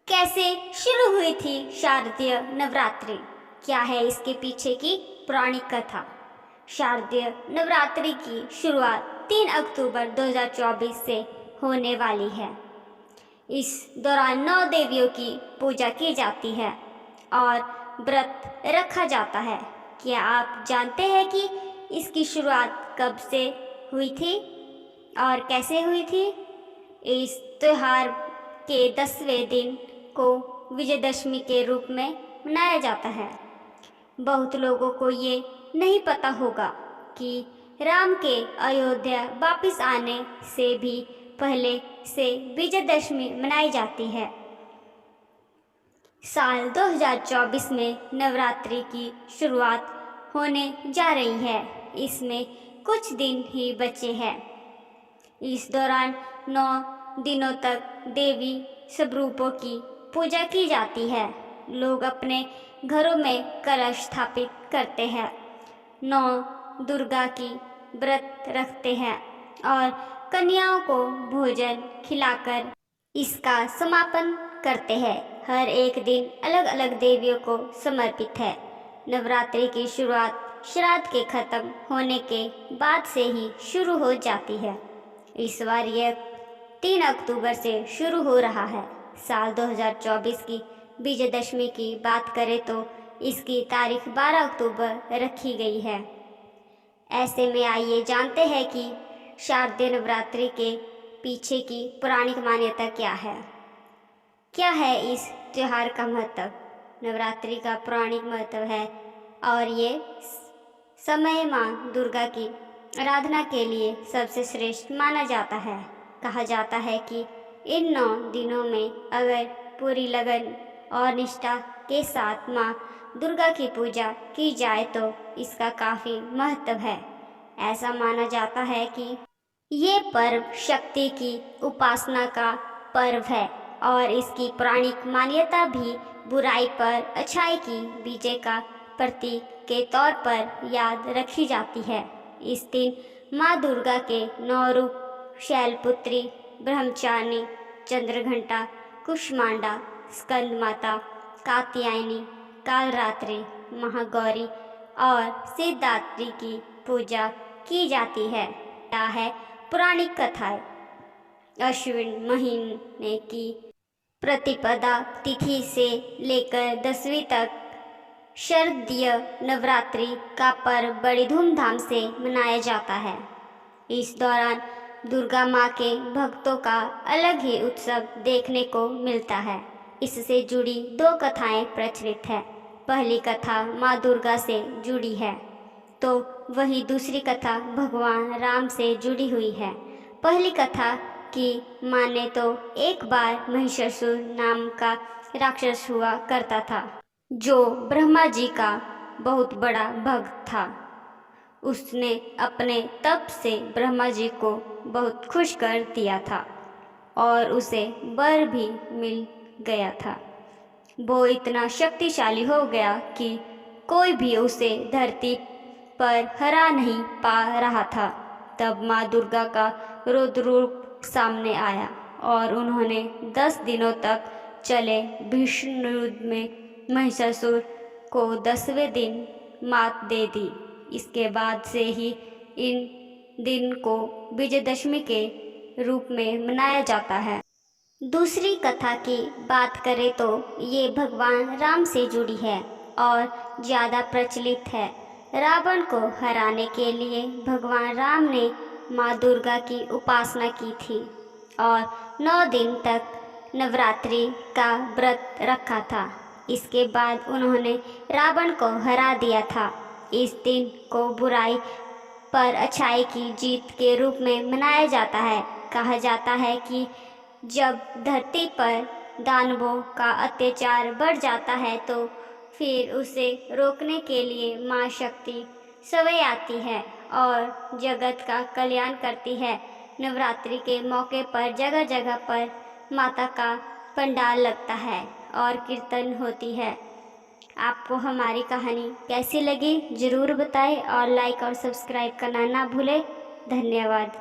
कैसे शुरू हुई थी शारदीय नवरात्रि? क्या है इसके पीछे की पौराणिक कथा? शारदीय नवरात्रि की शुरुआत 3 अक्टूबर 2024 से होने वाली है। इस दौरान 9 देवियों की पूजा की जाती है और व्रत रखा जाता है। क्या आप जानते हैं कि इसकी शुरुआत कब से हुई थी और कैसे हुई थी? इस त्योहार के 10वें दिन को विजयदशमी के रूप में मनाया जाता है। बहुत लोगों को ये नहीं पता होगा कि राम के अयोध्या वापस आने से भी पहले से विजयदशमी मनाई जाती है। साल 2024 में नवरात्रि की शुरुआत होने जा रही है। इसमें कुछ दिन ही बचे हैं। इस दौरान 9 दिनों तक देवी स्वरूपों की पूजा की जाती है। लोग अपने घरों में कलश स्थापित करते हैं, 9 दुर्गा की व्रत रखते हैं और कन्याओं को भोजन खिलाकर इसका समापन करते हैं। हर एक दिन अलग अलग देवियों को समर्पित है। नवरात्रि की शुरुआत श्राद्ध के खत्म होने के बाद से ही शुरू हो जाती है। इस बार यह 3 अक्टूबर से शुरू हो रहा है। साल 2024 की विजयदशमी की बात करें तो इसकी तारीख 12 अक्टूबर रखी गई है। ऐसे में आइए जानते हैं कि शारदीय नवरात्रि के पीछे की पौराणिक मान्यता क्या है। क्या है इस त्योहार का महत्व? नवरात्रि का पौराणिक महत्व है और ये समय माँ दुर्गा की आराधना के लिए सबसे श्रेष्ठ माना जाता है। कहा जाता है कि इन 9 दिनों में अगर पूरी लगन और निष्ठा के साथ माँ दुर्गा की पूजा की जाए तो इसका काफ़ी महत्व है। ऐसा माना जाता है कि ये पर्व शक्ति की उपासना का पर्व है और इसकी पौराणिक मान्यता भी बुराई पर अच्छाई की विजय का प्रतीक के तौर पर याद रखी जाती है। इस दिन माँ दुर्गा के 9 रूप शैलपुत्री, ब्रह्मचारिणी, चंद्रघंटा, कुष्मांडा, स्कंद माता, कात्यायनी, कालरात्रि, महागौरी और सिद्धात्री की पूजा की जाती है। क्या है पौराणिक कथाएं? अश्विन महीने की प्रतिपदा तिथि से लेकर 10वीं तक शारदीय नवरात्रि का पर्व बड़ी धूमधाम से मनाया जाता है। इस दौरान दुर्गा माँ के भक्तों का अलग ही उत्सव देखने को मिलता है। इससे जुड़ी 2 कथाएं प्रचलित है। पहली कथा माँ दुर्गा से जुड़ी है तो वही दूसरी कथा भगवान राम से जुड़ी हुई है। पहली कथा की माने तो एक बार महिषासुर नाम का राक्षस हुआ करता था जो ब्रह्मा जी का बहुत बड़ा भक्त था। उसने अपने तप से ब्रह्मा जी को बहुत खुश कर दिया था और उसे वर भी मिल गया था। वो इतना शक्तिशाली हो गया कि कोई भी उसे धरती पर हरा नहीं पा रहा था। तब माँ दुर्गा का रुद्र रूप सामने आया और उन्होंने 10 दिनों तक चले भीषण युद्ध में महिषासुर को 10वें दिन मात दे दी। इसके बाद से ही इन दिन को विजयदशमी के रूप में मनाया जाता है। दूसरी कथा की बात करें तो ये भगवान राम से जुड़ी है और ज़्यादा प्रचलित है। रावण को हराने के लिए भगवान राम ने माँ दुर्गा की उपासना की थी और 9 दिन तक नवरात्रि का व्रत रखा था। इसके बाद उन्होंने रावण को हरा दिया था। इस दिन को बुराई पर अच्छाई की जीत के रूप में मनाया जाता है। कहा जाता है कि जब धरती पर दानवों का अत्याचार बढ़ जाता है तो फिर उसे रोकने के लिए माँ शक्ति सवै आती है और जगत का कल्याण करती है। नवरात्रि के मौके पर जगह जगह पर माता का पंडाल लगता है और कीर्तन होती है। आपको हमारी कहानी कैसी लगी ज़रूर बताएं और लाइक और सब्सक्राइब करना ना भूलें। धन्यवाद।